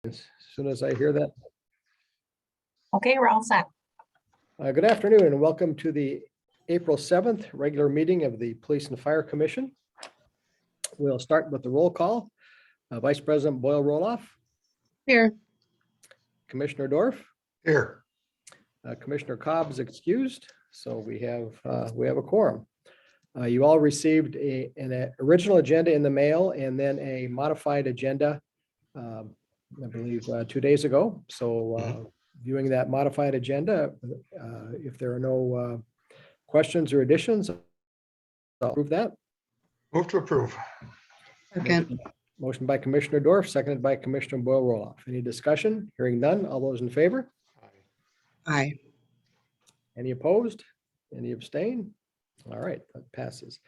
As soon as I hear that. Okay, we're all set. Good afternoon and welcome to the April 7th regular meeting of the Police and Fire Commission. We'll start with the roll call. Vice President Boyle Roloff. Here. Commissioner Dorf. Here. Commissioner Cobb is excused, so we have a quorum. You all received an original agenda in the mail and then a modified agenda, I believe 2 days ago. So viewing that modified agenda, if there are no questions or additions, I'll approve that. Move to approve. Second. Motion by Commissioner Dorf, seconded by Commissioner Boyle Roloff. Any discussion? Hearing none. All those in favor? Aye. Any opposed? Any abstain? All right, that passes.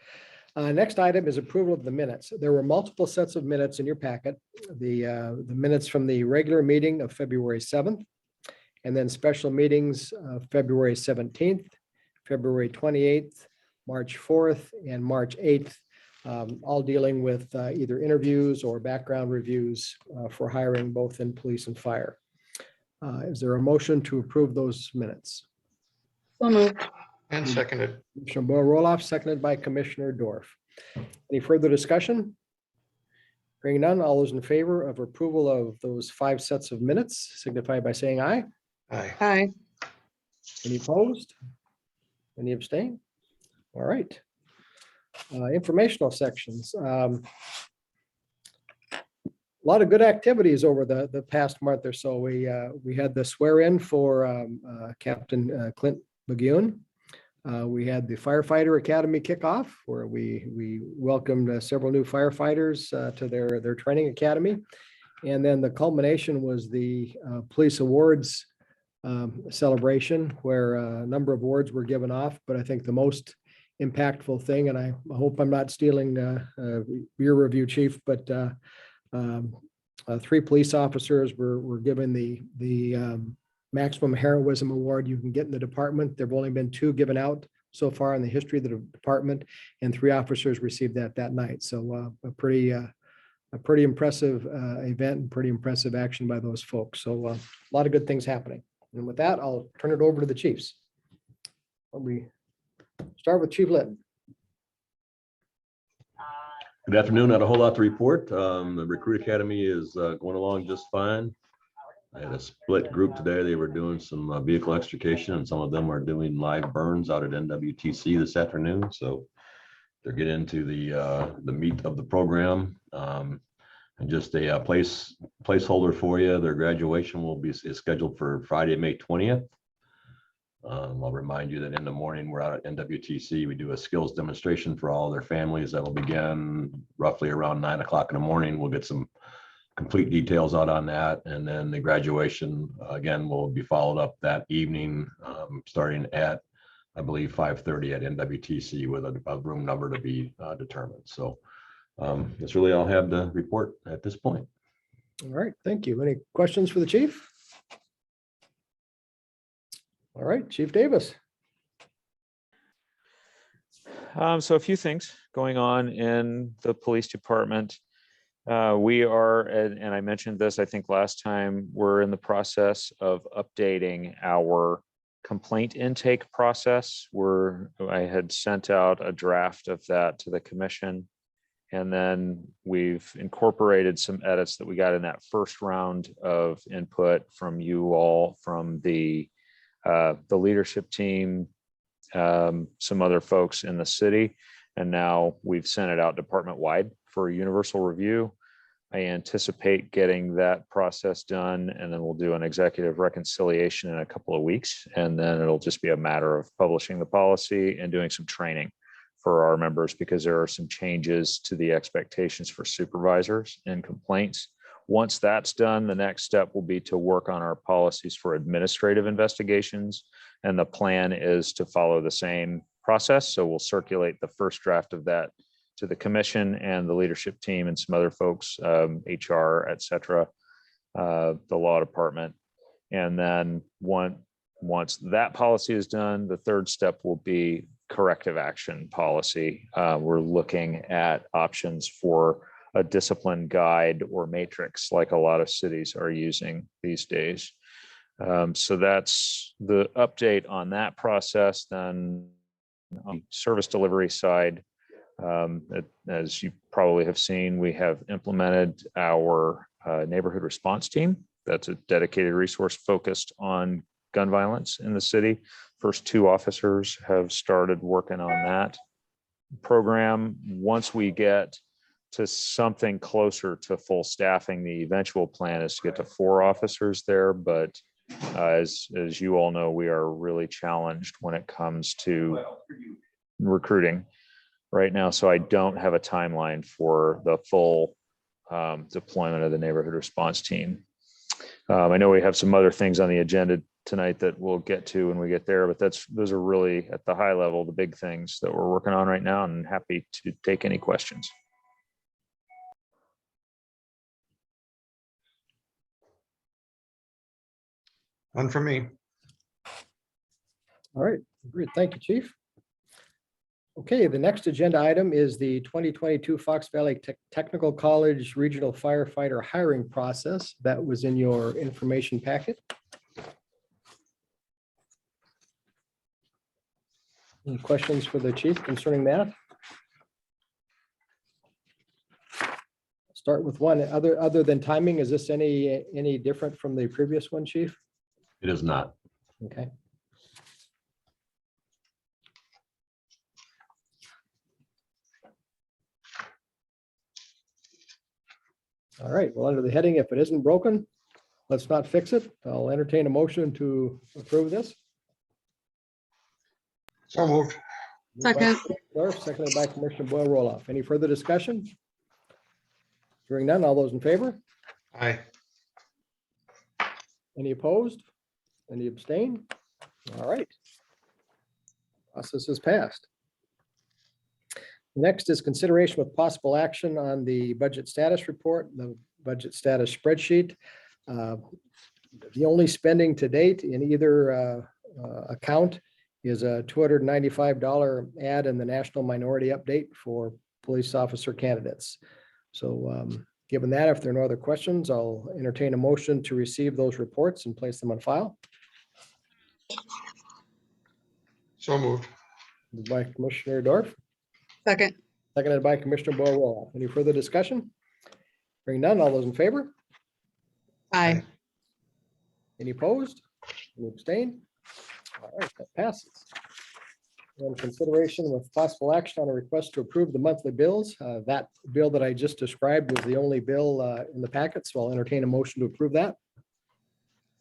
Next item is approval of the minutes. There were multiple sets of minutes in your packet. The minutes from the regular meeting of February 7th, and then special meetings of February 17th, February 28th, March 4th, and March 8th, all dealing with either interviews or background reviews for hiring both in police and fire. Is there a motion to approve those minutes? So moved. And seconded. Commissioner Boyle Roloff, seconded by Commissioner Dorf. Any further discussion? Hearing none, all those in favor of approval of those 5 sets of minutes signify by saying aye. Aye. Aye. Any opposed? Any abstain? All right. Informational sections. A lot of good activities over the past month or so. We had the swear in for Captain Clint McGeown. We had the Firefighter Academy kickoff where we welcomed several new firefighters to their training academy. And then the culmination was the police awards celebration where a number of awards were given off. But I think the most impactful thing, and I hope I'm not stealing your review, Chief, but 3 police officers were given the maximum heroism award you can get in the department. There've only been 2 given out so far in the history of the department, and 3 officers received that night. So a pretty impressive event and pretty impressive action by those folks. So a lot of good things happening. And with that, I'll turn it over to the chiefs. We start with Chief Litton. Good afternoon. Not a whole lot to report. The Recruit Academy is going along just fine. I had a split group today. They were doing some vehicle extrication, and some of them are doing live burns out at NWTC this afternoon. So they're getting into the meat of the program. And just a placeholder for you. Their graduation is scheduled for Friday, May 20th. I'll remind you that in the morning we're out at NWTC. We do a skills demonstration for all their families that will begin roughly around 9 o'clock in the morning. We'll get some complete details out on that, and then the graduation again will be followed up that evening, starting at I believe 5:30 at NWTC with a room number to be determined. So that's really all I have to report at this point. All right, thank you. Any questions for the chief? All right, Chief Davis. So a few things going on in the police department. We are, and I mentioned this, I think last time, we're in the process of updating our complaint intake process. I had sent out a draft of that to the commission. And then we've incorporated some edits that we got in that first round of input from you all, from the leadership team, some other folks in the city. And now we've sent it out department-wide for a universal review. I anticipate getting that process done, and then we'll do an executive reconciliation in a couple of weeks. And then it'll just be a matter of publishing the policy and doing some training for our members, because there are some changes to the expectations for supervisors and complaints. Once that's done, the next step will be to work on our policies for administrative investigations. And the plan is to follow the same process. So we'll circulate the first draft of that to the commission and the leadership team and some other folks, HR, et cetera, the law department. And then once that policy is done, the third step will be corrective action policy. We're looking at options for a discipline guide or matrix like a lot of cities are using these days. So that's the update on that process. Then on the service delivery side, as you probably have seen, we have implemented our neighborhood response team. That's a dedicated resource focused on gun violence in the city. First 2 officers have started working on that program. Once we get to something closer to full staffing, the eventual plan is to get to 4 officers there. But as you all know, we are really challenged when it comes to recruiting right now. So I don't have a timeline for the full deployment of the neighborhood response team. I know we have some other things on the agenda tonight that we'll get to when we get there, but those are really at the high level, the big things that we're working on right now, and happy to take any questions. None for me. All right, great. Thank you, Chief. Okay, the next agenda item is the 2022 Fox Valley Technical College Regional Firefighter hiring process. That was in your information packet. Any questions for the chief concerning that? Start with one. Other than timing, is this any different from the previous one, Chief? It is not. Okay. All right, well, under the heading, if it isn't broken, let's not fix it. I'll entertain a motion to approve this. So moved. Moved by Second. Commissioner Dorf, seconded by Commissioner Boyle Roloff. Any further discussion? Hearing none, all those in favor? Aye. Any opposed? Any abstain? All right. Process is passed. Next is consideration with possible action on the budget status report, the budget status spreadsheet. The only spending to date in either account is a $295 ad in the National Minority Update for police officer candidates. So given that, if there are no other questions, I'll entertain a motion to receive those reports and place them on file. So moved. Moved by Commissioner Dorf, Second. seconded by Commissioner Boyle Roloff. Any further discussion? Hearing none, all those in favor? Aye. Any opposed? Any abstain? All right, that passes. And consideration with possible action on a request to approve the monthly bills. That bill that I just described was the only bill in the packet, so I'll entertain a motion to approve that.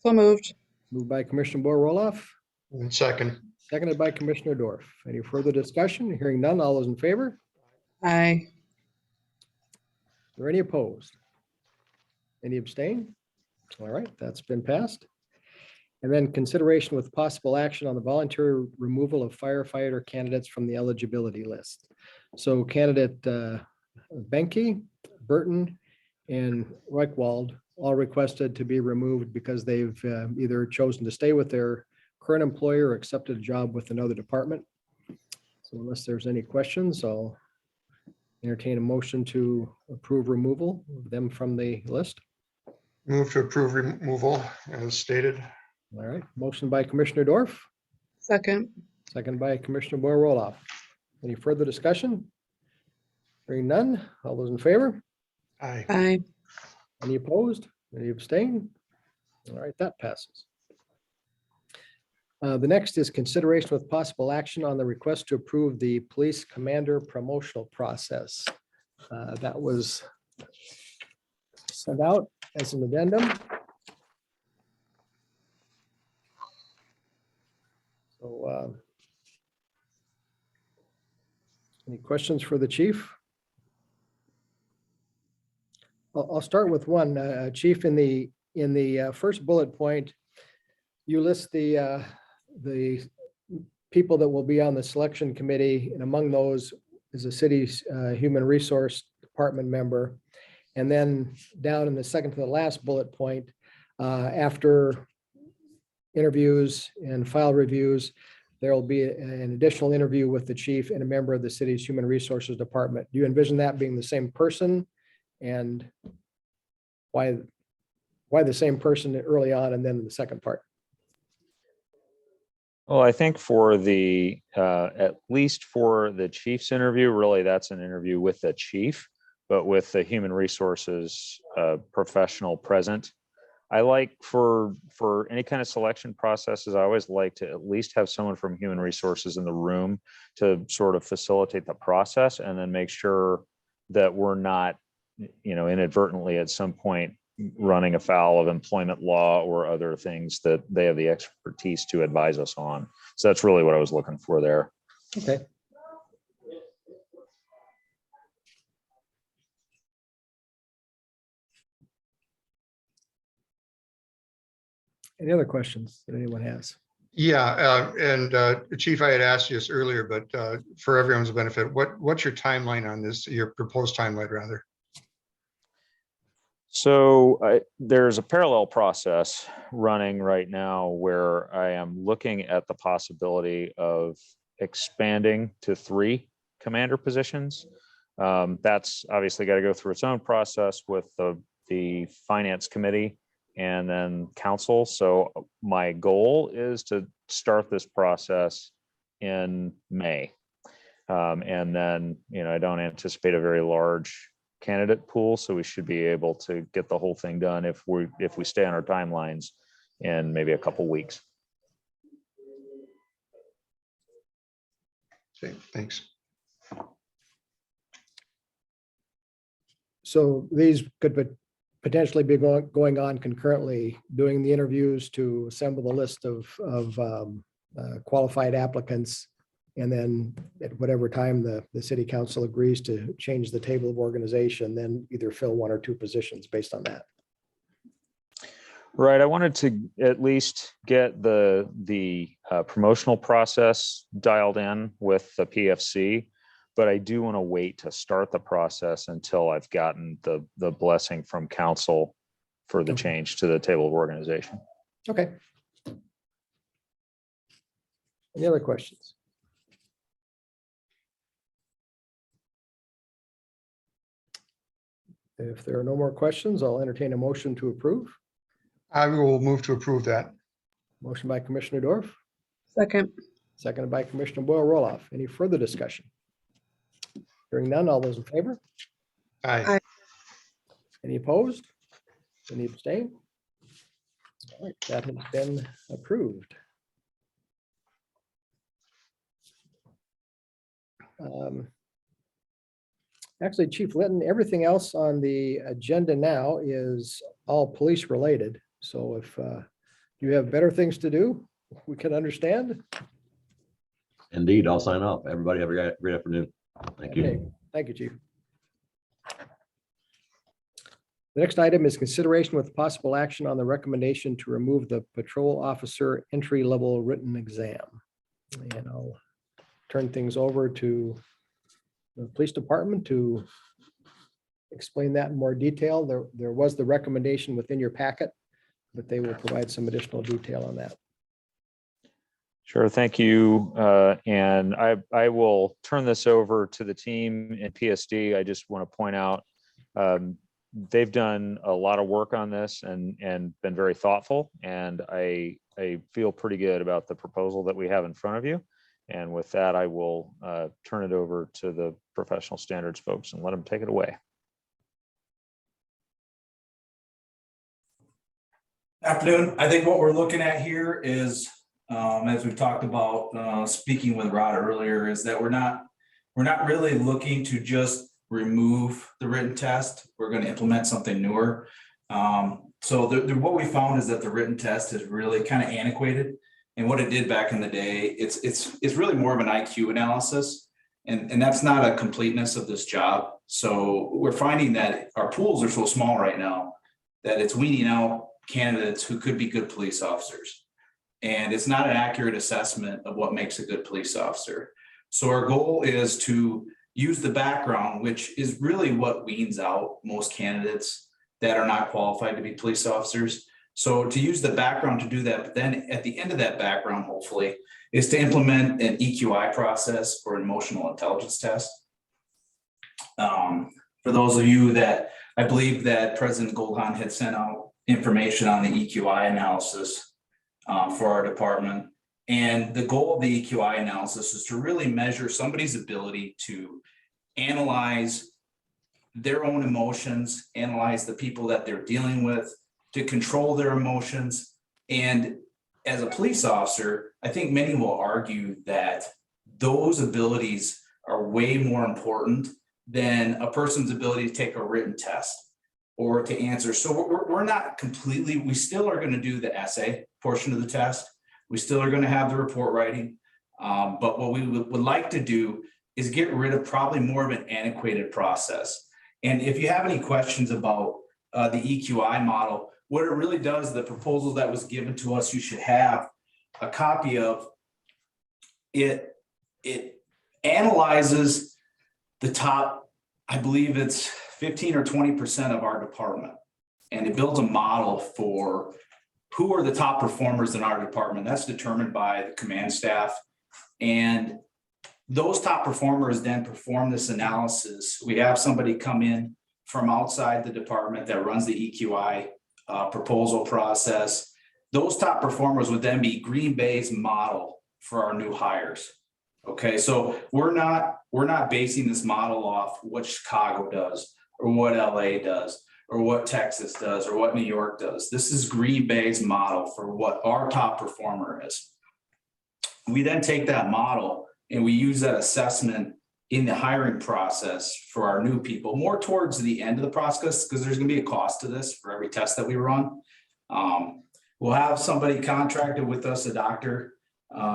So moved. Moved by Commissioner Boyle Roloff, And second. seconded by Commissioner Dorf. Any further discussion? Hearing none, all those in favor? Aye. Are any opposed? Any abstain? All right, that's been passed. And then consideration with possible action on the voluntary removal of firefighter candidates from the eligibility list. So candidate Benke, Burton, and Reichwald all requested to be removed because they've either chosen to stay with their current employer or accepted a job with another department. So unless there's any questions, I'll entertain a motion to approve removal of them from the list. Move to approve removal as stated. All right, motion by Commissioner Dorf, Second. second by Commissioner Boyle Roloff. Any further discussion? Hearing none, all those in favor? Aye. Aye. Any opposed? Any abstain? All right, that passes. The next is consideration with possible action on the request to approve the police commander promotional process. That was sent out as an addendum. So any questions for the chief? I'll start with one, Chief. In the first bullet point, you list the people that will be on the selection committee, and among those is a city's human resource department member. And then down in the second to the last bullet point, after interviews and file reviews, there will be an additional interview with the chief and a member of the city's human resources department. Do you envision that being the same person and why the same person early on and then the second part? Well, I think for the, at least for the chief's interview, really, that's an interview with the chief, but with the human resources professional present. I like for any kind of selection processes, I always like to at least have someone from human resources in the room to sort of facilitate the process and then make sure that we're not, inadvertently at some point running afoul of employment law or other things that they have the expertise to advise us on. So that's really what I was looking for there. Okay. Any other questions that anyone has? Yeah, and Chief, I had asked you this earlier, but for everyone's benefit, what's your timeline on this, your proposed timeline rather? So there's a parallel process running right now where I am looking at the possibility of expanding to 3 commander positions. That's obviously got to go through its own process with the finance committee and then council. So my goal is to start this process in May. And then, I don't anticipate a very large candidate pool, so we should be able to get the whole thing done if we stay on our timelines in maybe a couple weeks. Okay, thanks. So these could potentially be going on concurrently, doing the interviews to assemble the list of qualified applicants. And then at whatever time the city council agrees to change the table of organization, then either fill 1 or 2 positions based on that. Right. I wanted to at least get the promotional process dialed in with the PFC, but I do want to wait to start the process until I've gotten the blessing from council for the change to the table of organization. Okay. Any other questions? If there are no more questions, I'll entertain a motion to approve. I will move to approve that. Motion by Commissioner Dorf, Second. seconded by Commissioner Boyle Roloff. Any further discussion? Hearing none, all those in favor? Aye. Any opposed? Any abstain? All right, that has been approved. Actually, Chief Linton, everything else on the agenda now is all police related. So if you have better things to do, we can understand. Indeed, I'll sign off. Everybody have a great afternoon. Thank you. Okay, thank you, Chief. The next item is consideration with possible action on the recommendation to remove the patrol officer entry-level written exam. And I'll turn things over to the police department to explain that in more detail. There was the recommendation within your packet, but they will provide some additional detail on that. Sure, thank you. And I will turn this over to the team in PSD. I just want to point out they've done a lot of work on this and been very thoughtful. And I feel pretty good about the proposal that we have in front of you. And with that, I will turn it over to the professional standards folks and let them take it away. Afternoon. I think what we're looking at here is, as we've talked about, speaking with Rod earlier, is that we're not really looking to just remove the written test. We're going to implement something newer. So what we found is that the written test is really kind of antiquated. And what it did back in the day, it's really more of an IQ analysis. And that's not a completeness of this job. So we're finding that our pools are so small right now that it's weeding out candidates who could be good police officers. And it's not an accurate assessment of what makes a good police officer. So our goal is to use the background, which is really what weeds out most candidates that are not qualified to be police officers. So to use the background to do that, but then at the end of that background, hopefully, is to implement an EQI process or an emotional intelligence test. For those of you that, I believe that President Goldhahn had sent out information on the EQI analysis for our department. And the goal of the EQI analysis is to really measure somebody's ability to analyze their own emotions, analyze the people that they're dealing with, to control their emotions. And as a police officer, I think many will argue that those abilities are way more important than a person's ability to take a written test or to answer. So we're not completely, we still are going to do the essay portion of the test. We still are going to have the report writing. But what we would like to do is get rid of probably more of an antiquated process. And if you have any questions about the EQI model, what it really does, the proposal that was given to us, you should have a copy of it. It analyzes the top, I believe it's 15 or 20% of our department. And it builds a model for who are the top performers in our department. That's determined by the command staff. And those top performers then perform this analysis. We have somebody come in from outside the department that runs the EQI proposal process. Those top performers would then be Green Bay's model for our new hires. Okay, so we're not basing this model off what Chicago does or what LA does or what Texas does or what New York does. This is Green Bay's model for what our top performer is. We then take that model and we use that assessment in the hiring process for our new people, more towards the end of the process, because there's going to be a cost to this for every test that we run. We'll have somebody contracted with us, a doctor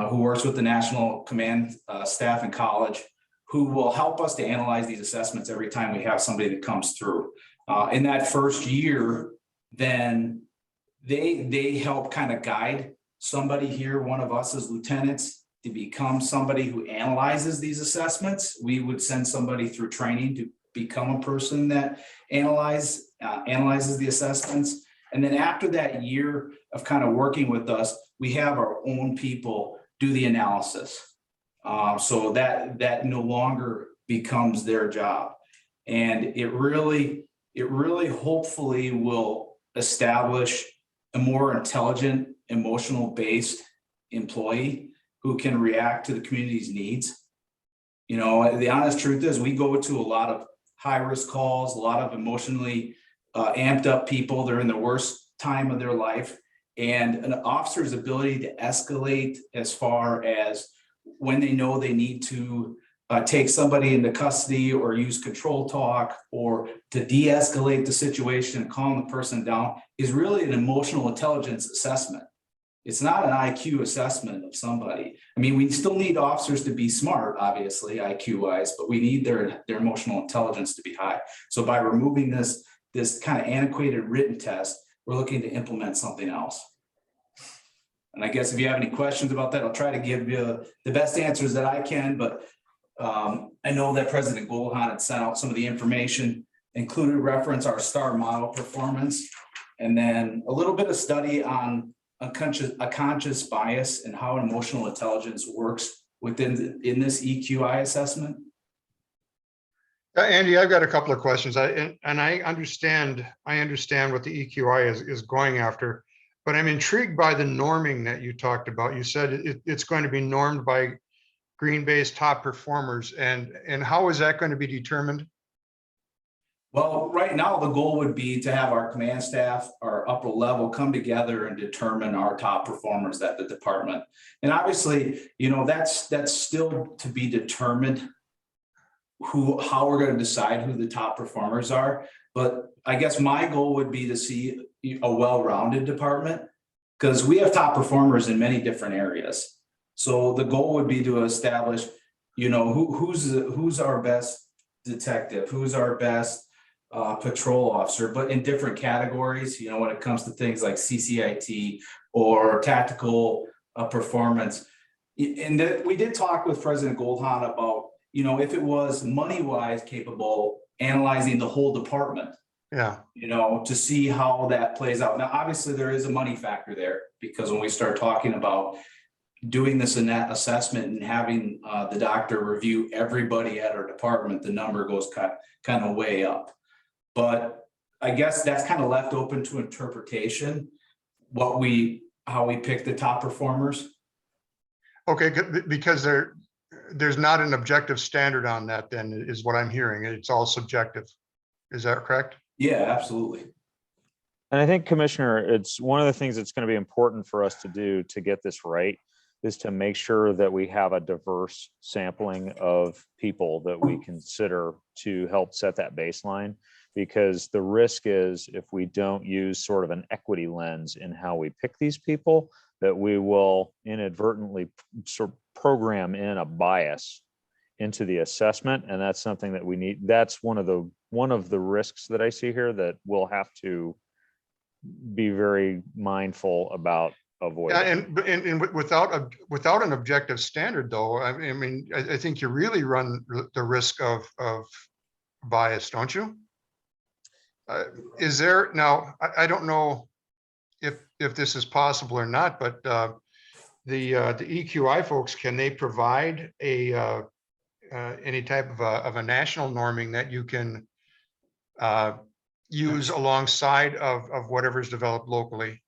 who works with the National Command staff in college, who will help us to analyze these assessments every time we have somebody that comes through. In that first year, then they help kind of guide somebody here, one of us as lieutenants, to become somebody who analyzes these assessments. We would send somebody through training to become a person that analyzes the assessments. And then after that year of kind of working with us, we have our own people do the analysis. So that no longer becomes their job. And it really hopefully will establish a more intelligent, emotional based employee who can react to the community's needs. You know, the honest truth is we go to a lot of high risk calls, a lot of emotionally amped up people. They're in the worst time of their life. And an officer's ability to escalate as far as when they know they need to take somebody into custody or use control talk or to de-escalate the situation and calm the person down is really an emotional intelligence assessment. It's not an IQ assessment of somebody. I mean, we still need officers to be smart, obviously, IQ wise, but we need their emotional intelligence to be high. So by removing this kind of antiquated written test, we're looking to implement something else. And I guess if you have any questions about that, I'll try to give you the best answers that I can, but I know that President Goldhahn had sent out some of the information, included reference our STAR model performance, and then a little bit of study on a conscious bias and how emotional intelligence works in this EQI assessment. Andy, I've got a couple of questions. I understand what the EQI is going after, but I'm intrigued by the norming that you talked about. You said it's going to be normed by Green Bay's top performers, and how is that going to be determined? Well, right now, the goal would be to have our command staff, our upper level, come together and determine our top performers at the department. And obviously, you know, that's still to be determined how we're going to decide who the top performers are. But I guess my goal would be to see a well-rounded department, because we have top performers in many different areas. So the goal would be to establish, you know, who's our best detective, who's our best patrol officer, but in different categories, you know, when it comes to things like CCIT or tactical performance. And we did talk with President Goldhahn about, you know, if it was money-wise capable, analyzing the whole department. Yeah. You know, to see how that plays out. Now, obviously, there is a money factor there, because when we start talking about doing this in that assessment and having the doctor review everybody at our department, the number goes kind of way up. But I guess that's kind of left open to interpretation, how we pick the top performers. Okay, because there's not an objective standard on that then, is what I'm hearing. It's all subjective. Is that correct? Yeah, absolutely. And I think, Commissioner, it's one of the things that's going to be important for us to do to get this right is to make sure that we have a diverse sampling of people that we consider to help set that baseline. Because the risk is if we don't use sort of an equity lens in how we pick these people, that we will inadvertently sort of program in a bias into the assessment. And that's something that we need. That's one of the risks that I see here that we'll have to be very mindful about avoiding. And without an objective standard though, I mean, I think you really run the risk of bias, don't you? Is there now, I don't know if this is possible or not, but the EQI folks, can they provide any type of a national norming that you can use alongside of whatever's developed locally?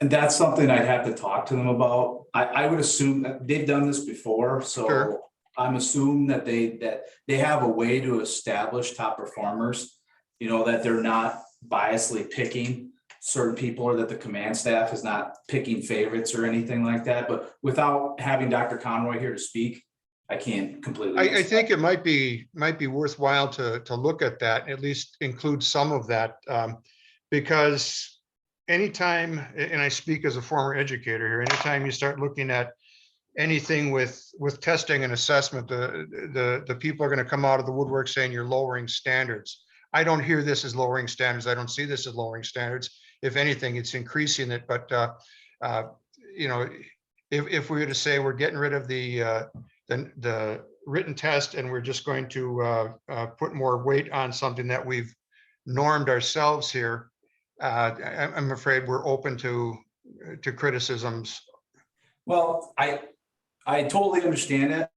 And that's something I'd have to talk to them about. I would assume that they've done this before, so Sure. I'm assuming that they have a way to establish top performers, that they're not biasly picking certain people, or that the command staff is not picking favorites or anything like that. But without having Dr. Conroy here to speak, I can't completely. I think it might be worthwhile to look at that, at least include some of that, because anytime, and I speak as a former educator here, anytime you start looking at anything with testing and assessment, the people are going to come out of the woodwork saying you're lowering standards. I don't hear this as lowering standards. I don't see this as lowering standards. If anything, it's increasing it. But if we were to say we're getting rid of the written test and we're just going to put more weight on something that we've normed ourselves here, I'm afraid we're open to criticisms. Well, I totally understand that,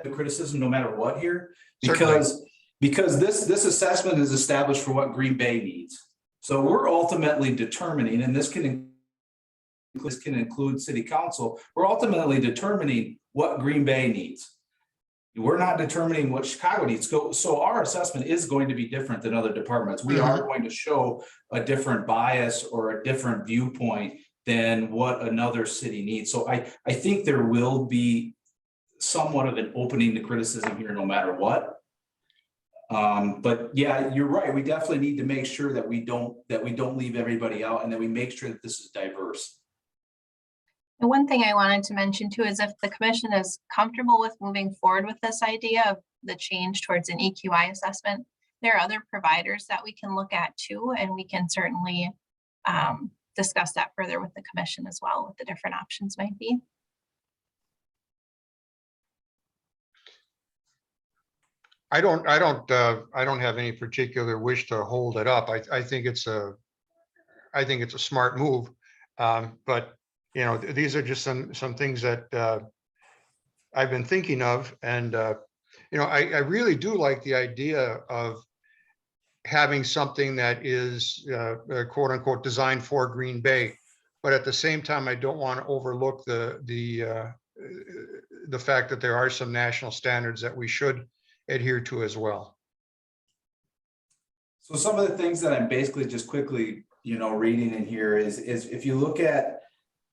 the criticism, no matter what here, because this assessment is established for what Green Bay needs. So we're ultimately determining, and this can include city council, we're ultimately determining what Green Bay needs. We're not determining what Chicago needs. So our assessment is going to be different than other departments. We are going to show a different bias or a different viewpoint than what another city needs. So I think there will be somewhat of an opening to criticism here, no matter what. But yeah, you're right. We definitely need to make sure that we don't leave everybody out, and that we make sure that this is diverse. And one thing I wanted to mention too is if the commission is comfortable with moving forward with this idea of the change towards an EQI assessment, there are other providers that we can look at too, and we can certainly discuss that further with the commission as well, what the different options might be. I don't have any particular wish to hold it up. I think it's a smart move. But these are just some things that I've been thinking of, and I really do like the idea of having something that is quote unquote designed for Green Bay, but at the same time, I don't want to overlook the fact that there are some national standards that we should adhere to as well. So some of the things that I'm basically just quickly, reading in here is if you look at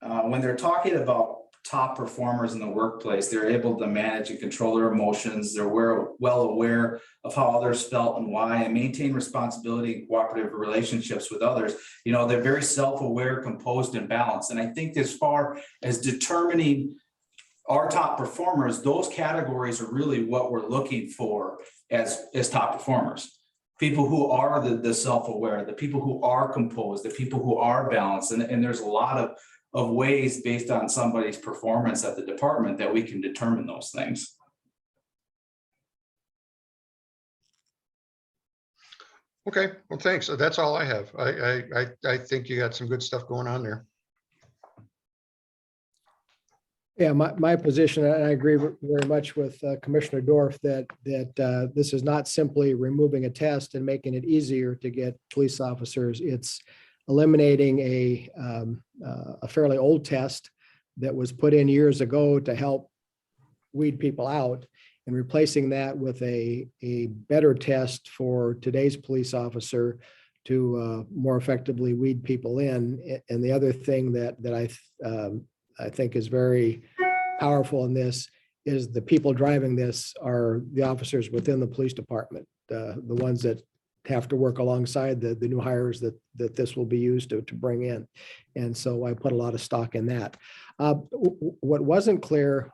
when they're talking about top performers in the workplace, they're able to manage and control their emotions. They're well aware of how others felt and why, and maintain responsibility and cooperative relationships with others. They're very self-aware, composed, and balanced. And I think as far as determining our top performers, those categories are really what we're looking for as top performers. People who are the self-aware, the people who are composed, the people who are balanced. And there's a lot of ways based on somebody's performance at the department that we can determine those things. Okay, well, thanks. That's all I have. I think you got some good stuff going on there. Yeah, my position, and I agree very much with Commissioner Dorf that this is not simply removing a test and making it easier to get police officers. It's eliminating a fairly old test that was put in years ago to help weed people out and replacing that with a better test for today's police officer to more effectively weed people in. And the other thing that I think is very powerful in this is the people driving this are the officers within the police department, the ones that have to work alongside the new hires that this will be used to bring in. And so I put a lot of stock in that. What wasn't clear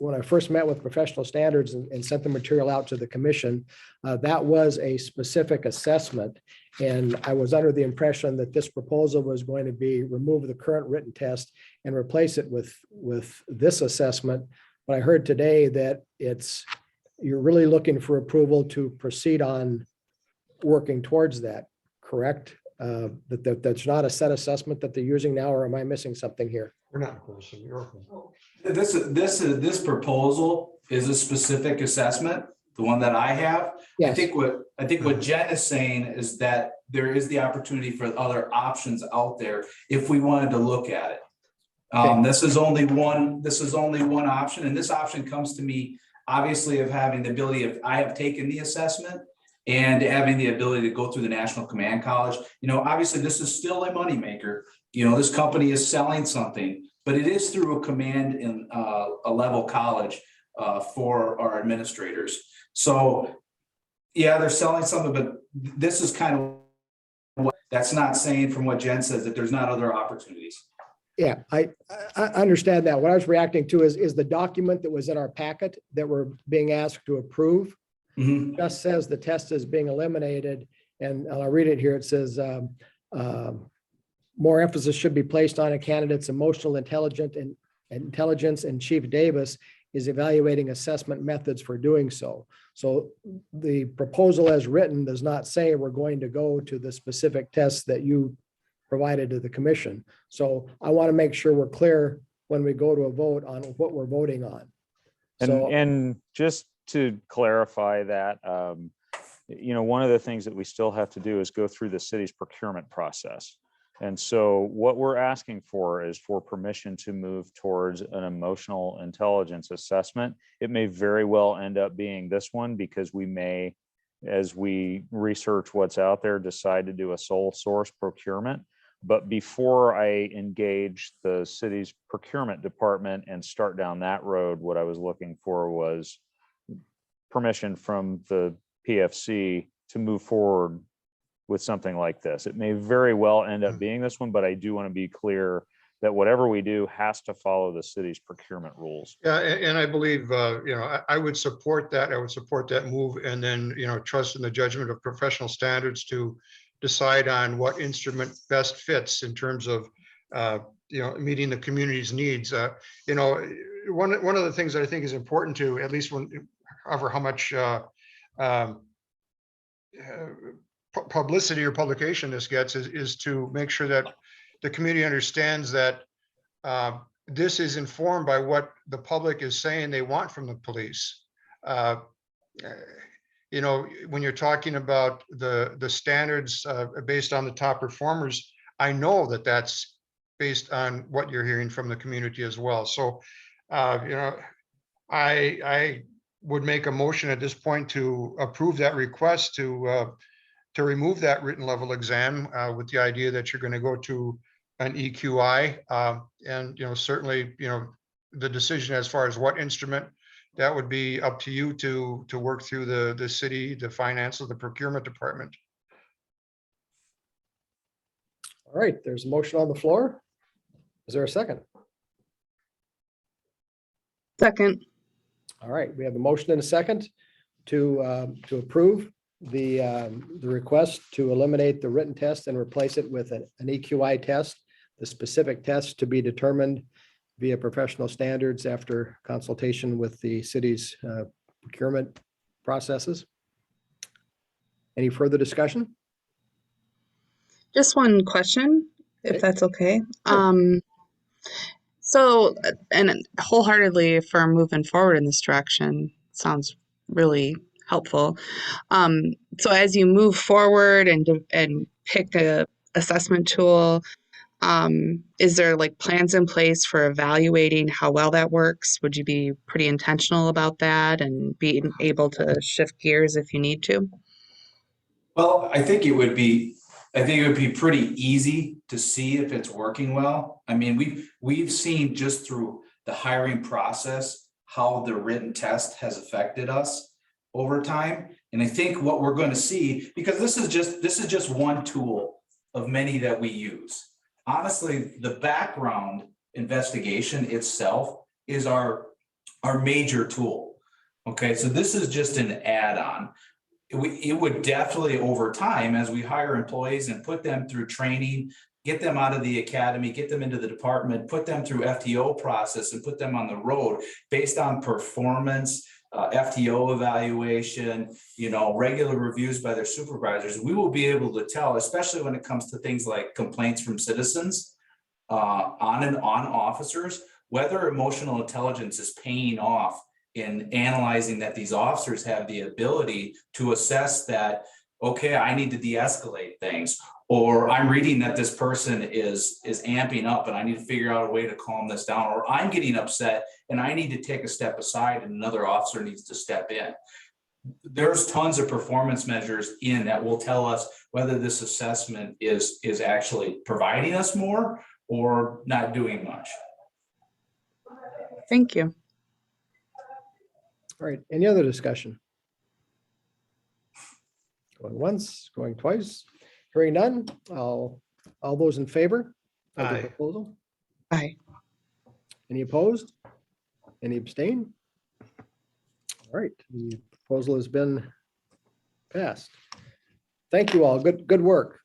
when I first met with professional standards and sent the material out to the commission, that was a specific assessment. And I was under the impression that this proposal was going to be remove the current written test and replace it with this assessment. But I heard today that you're really looking for approval to proceed on working towards that, correct? That's not a set assessment that they're using now, or am I missing something here? We're not close. You're okay. This proposal is a specific assessment, the one that I have. I Yes. think what Jen is saying is that there is the opportunity for other options out there if we wanted to look at it. Okay. This is only one option, and this option comes to me obviously of having the ability of, I have taken the assessment and having the ability to go through the National Command College. Obviously this is still a moneymaker. This company is selling something, but it is through a command and a level college for our administrators. So yeah, they're selling something, but this is kind of what, that's not saying from what Jen says that there's not other opportunities. Yeah, I understand that. What I was reacting to is the document that was in our packet that we're being asked to approve. Mhm. Just says the test is being eliminated, and I'll read it here. It says more emphasis should be placed on a candidate's emotional intelligence, and Chief Davis is evaluating assessment methods for doing so. So the proposal as written does not say we're going to go to the specific tests that you provided to the commission. So I want to make sure we're clear when we go to a vote on what we're voting on. So And just to clarify that, one of the things that we still have to do is go through the city's procurement process. And so what we're asking for is for permission to move towards an emotional intelligence assessment. It may very well end up being this one because we may, as we research what's out there, decide to do a sole source procurement. But before I engage the city's procurement department and start down that road, what I was looking for was permission from the PFC to move forward with something like this. It may very well end up being this one, but I do want to be clear that whatever we do has to follow the city's procurement rules. Yeah, and I believe, I would support that. I would support that move, and then, trust in the judgment of professional standards to decide on what instrument best fits in terms of, meeting the community's needs. One of the things that I think is important to, at least however how much publicity or publication this gets, is to make sure that the community understands that this is informed by what the public is saying they want from the police. When you're talking about the standards based on the top performers, I know that that's based on what you're hearing from the community as well. So, I would make a motion at this point to approve that request to remove that written level exam with the idea that you're going to go to an EQI, and certainly the decision as far as what instrument, that would be up to you to work through the city, the finance of the procurement department. all right, there's a motion on the floor. Is there a second? Second. All right, we have a motion and a second to approve the request to eliminate the written test and replace it with an EQI test, the specific test to be determined via professional standards after consultation with the city's procurement processes. Any further discussion? Just one question, Okay. if that's okay. So, and wholeheartedly for moving forward in this direction, sounds really helpful. So as you move forward and pick a assessment tool, is there like plans in place for evaluating how well that works? Would you be pretty intentional about that and being able to shift gears if you need to? Well, I think it would be pretty easy to see if it's working well. I mean, we've seen just through the hiring process, how the written test has affected us over time. And I think what we're going to see, because this is just one tool of many that we use. Honestly, the background investigation itself is our major tool. Okay, so this is just an add-on. It would definitely over time, as we hire employees and put them through training, get them out of the academy, get them into the department, put them through FTO process and put them on the road based on performance, FTO evaluation, regular reviews by their supervisors. We will be able to tell, especially when it comes to things like complaints from citizens on and on officers, whether emotional intelligence is paying off in analyzing that these officers have the ability to assess that, okay, I need to de-escalate things, or I'm reading that this person is amping up and I need to figure out a way to calm this down, or I'm getting upset and I need to take a step aside and another officer needs to step in. There's tons of performance measures in that will tell us whether this assessment is actually providing us more or not doing much. Thank you. All right, any other discussion? Going once, going twice, hearing none, all those in favor of the Aye. proposal? Aye. Any opposed? Any abstain? All right, the proposal has been passed. Thank you all, good work.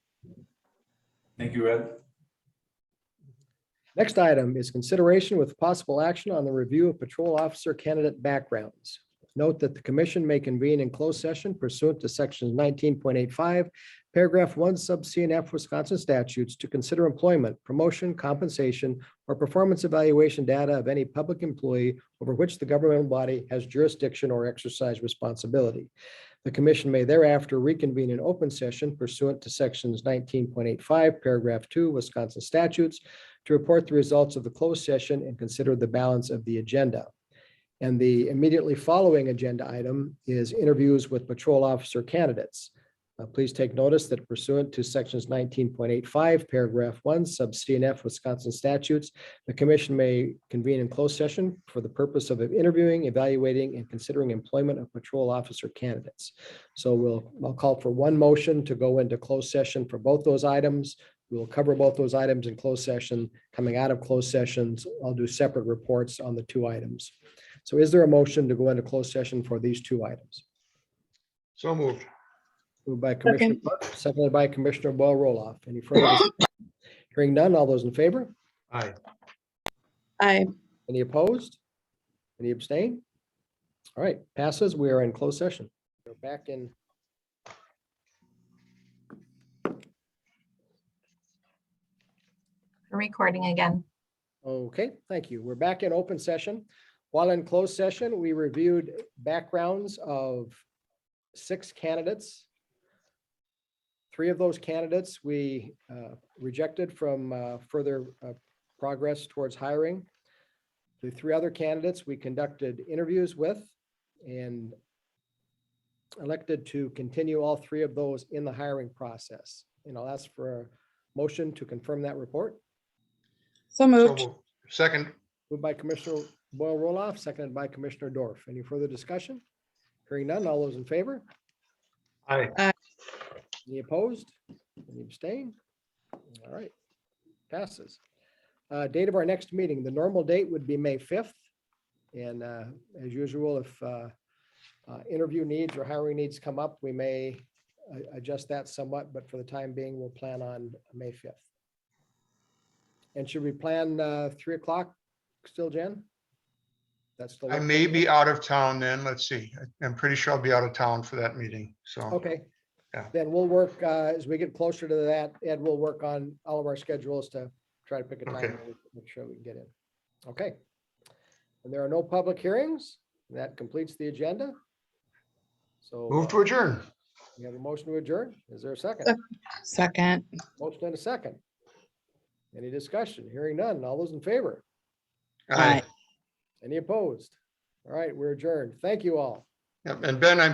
Thank you, Ed. Next item is consideration with possible action on the review of patrol officer candidate backgrounds. Note that the commission may convene in closed session pursuant to sections 19.85, paragraph 1, sub C and F Wisconsin statutes to consider employment, promotion, compensation, or performance evaluation data of any public employee over which the governmental body has jurisdiction or exercise responsibility. The commission may thereafter reconvene in open session pursuant to sections 19.85, paragraph 2, Wisconsin statutes to report the results of the closed session and consider the balance of the agenda. And the immediately following agenda item is interviews with patrol officer candidates. Please take notice that pursuant to sections 19.85, paragraph 1, sub C and F Wisconsin statutes, the commission may convene in closed session for the purpose of interviewing, evaluating, and considering employment of patrol officer candidates. So I'll call for one motion to go into closed session for both those items. We will cover both those items in closed session. Coming out of closed sessions, I'll do separate reports on the two items. So is there a motion to go into closed session for these two items? So moved. Moved by Commissioner Park, seconded by Commissioner Boyle Roloff. Any further discussion? Hearing none, all those in favor? Aye. Aye. Any opposed? Any abstain? All right, passes. We are in closed session. We're back in. Recording again. Okay, thank you. We're back in open session. While in closed session, we reviewed backgrounds of 6 candidates. 3 of those candidates we rejected from further progress towards hiring. The 3 other candidates we conducted interviews with and elected to continue all 3 of those in the hiring process. And I'll ask for a motion to confirm that report. So So moved. moved. Second. Moved by Commissioner Boyle Roloff, seconded by Commissioner Dorf. Any further discussion? Hearing none, all those in favor? Aye. Any opposed? Any abstain? All right, passes. Date of our next meeting, the normal date would be May 5th. And as usual, if interview needs or hiring needs come up, we may adjust that somewhat, but for the time being, we'll plan on May 5th. And should we plan 3 o'clock still, Jen? That's still. I may be out of town then. Let's see. I'm pretty sure I'll be out of town for that meeting. So, Okay. Yeah. Then we'll work, as we get closer to that, Ed, we'll work on all of our schedules to try to pick a time Okay. where we can make sure we can get in. Okay. And there are no public hearings. That completes the agenda. So Move to adjourn. we have a motion to adjourn. Is there a second? Second. Motion and a second. Any discussion? Hearing none. All those in favor? Aye. Any opposed? All right, we're adjourned. Thank you all. Yep, and Ben, I'm